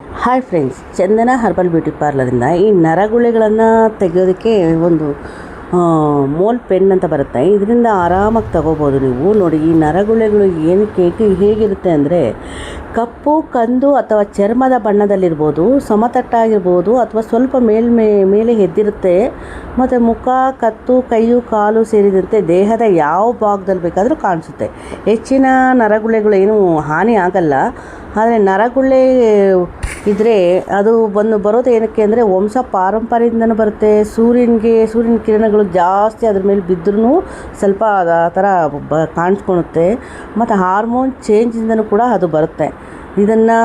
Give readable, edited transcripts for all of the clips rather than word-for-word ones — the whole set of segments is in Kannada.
ಹಾಯ್ ಫ್ರೆಂಡ್ಸ್, ಚಂದನ ಹರ್ಬಲ್ ಬ್ಯೂಟಿ ಪಾರ್ಲರಿಂದ ಈ ನರಗುಳ್ಳೆಗಳನ್ನು ತೆಗೆಯೋದಕ್ಕೆ ಒಂದು ಮೋಲ್ ಪೆನ್ ಅಂತ ಬರುತ್ತೆ. ಇದರಿಂದ ಆರಾಮಾಗಿ ತಗೋಬೋದು. ನೀವು ನೋಡಿ, ಈ ನರಗುಳ್ಳೆಗಳು ಏನಕ್ಕೆ ಹೇಗಿರುತ್ತೆ ಅಂದರೆ, ಕಪ್ಪು ಕಂದು ಅಥವಾ ಚರ್ಮದ ಬಣ್ಣದಲ್ಲಿರ್ಬೋದು, ಸಮತಟ್ಟಾಗಿರ್ಬೋದು, ಅಥವಾ ಸ್ವಲ್ಪ ಮೇಲೆ ಎದ್ದಿರುತ್ತೆ. ಮತ್ತು ಮುಖ, ಕತ್ತು, ಕೈಯು, ಕಾಲು ಸೇರಿದಂತೆ ದೇಹದ ಯಾವ ಭಾಗದಲ್ಲಿ ಬೇಕಾದರೂ ಕಾಣಿಸುತ್ತೆ. ಹೆಚ್ಚಿನ ನರಗುಳ್ಳೆಗಳು ಏನೂ ಹಾನಿ ಆಗಲ್ಲ. ಆದರೆ ನರಗುಳ್ಳೆ ಇದ್ದರೆ ಅದು ಬರೋದು ಏನಕ್ಕೆ ಅಂದರೆ, ವಂಶ ಪಾರಂಪರ್ಯದಿಂದನೂ ಬರುತ್ತೆ. ಸೂರ್ಯನ ಕಿರಣಗಳು ಜಾಸ್ತಿ ಅದ್ರ ಮೇಲೆ ಬಿದ್ದರೂ ಸ್ವಲ್ಪ ಆ ಥರ ಕಾಣಿಸ್ಕೊಳುತ್ತೆ. ಮತ್ತು ಹಾರ್ಮೋನ್ ಚೇಂಜಿಂದನೂ ಕೂಡ ಅದು ಬರುತ್ತೆ. ಇದನ್ನು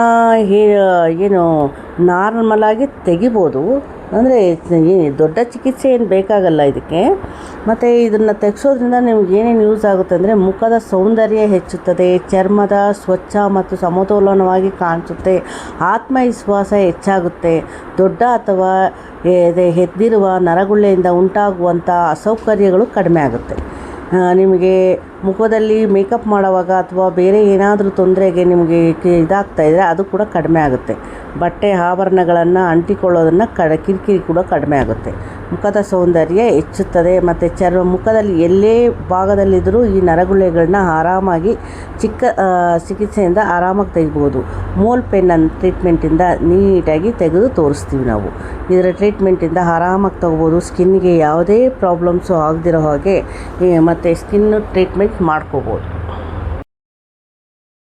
ಏನು ನಾರ್ಮಲಾಗಿ ತೆಗಿಬೋದು. ಅಂದರೆ ದೊಡ್ಡ ಚಿಕಿತ್ಸೆ ಏನು ಬೇಕಾಗಲ್ಲ ಇದಕ್ಕೆ. ಮತ್ತು ಇದನ್ನು ತೆಗೆಸೋದ್ರಿಂದ ನಿಮ್ಗೆ ಏನೇನು ಯೂಸ್ ಆಗುತ್ತೆ ಅಂದರೆ, ಮುಖದ ಸೌಂದರ್ಯ ಹೆಚ್ಚುತ್ತದೆ, ಚರ್ಮದ ಸ್ವಚ್ಛ ಮತ್ತು ಸಮತೋಲನವಾಗಿ ಕಾಣಿಸುತ್ತೆ, ಆತ್ಮವಿಶ್ವಾಸ ಹೆಚ್ಚಾಗುತ್ತೆ, ದೊಡ್ಡ ಅಥವಾ ಎದ್ದಿರುವ ನರಗುಳ್ಳೆಯಿಂದ ಉಂಟಾಗುವಂಥ ಅಸೌಕರ್ಯಗಳು ಕಡಿಮೆ ಆಗುತ್ತೆ. ನಿಮಗೆ ಮುಖದಲ್ಲಿ ಮೇಕಪ್ ಮಾಡುವಾಗ ಅಥವಾ ಬೇರೆ ಏನಾದರೂ ತೊಂದರೆಗೆ ನಿಮಗೆ ಇದಾಗ್ತಾಯಿದ್ರೆ ಅದು ಕೂಡ ಕಡಿಮೆ ಆಗುತ್ತೆ. ಬಟ್ಟೆ ಆಭರಣಗಳನ್ನು ಅಂಟಿಕೊಳ್ಳೋದನ್ನು ಕಿರಿಕಿರಿ ಕೂಡ ಕಡಿಮೆ ಆಗುತ್ತೆ. ಮುಖದ ಸೌಂದರ್ಯ ಹೆಚ್ಚುತ್ತದೆ. ಮತ್ತು ಮುಖದಲ್ಲಿ ಎಲ್ಲೇ ಭಾಗದಲ್ಲಿದ್ದರೂ ಈ ನರಗುಳ್ಳೆಗಳನ್ನ ಆರಾಮಾಗಿ ಚಿಕಿತ್ಸೆಯಿಂದ ಆರಾಮಾಗಿ ತೆಗಿಬೋದು. ಮೋಲ್ ಪೆನ್ ಟ್ರೀಟ್ಮೆಂಟಿಂದ ನೀಟಾಗಿ ತೆಗೆದು ತೋರಿಸ್ತೀವಿ ನಾವು. ಇದರ ಟ್ರೀಟ್ಮೆಂಟಿಂದ ಆರಾಮಾಗಿ ತಗೋಬೋದು. ಸ್ಕಿನ್ನಿಗೆ ಯಾವುದೇ ಪ್ರಾಬ್ಲಮ್ಸು ಆಗದಿರೋ ಹಾಗೆ ಮತ್ತು ಸ್ಕಿನ್ ಟ್ರೀಟ್ಮೆಂಟ್ ಮಾಡ್ಕೋಬೋದು.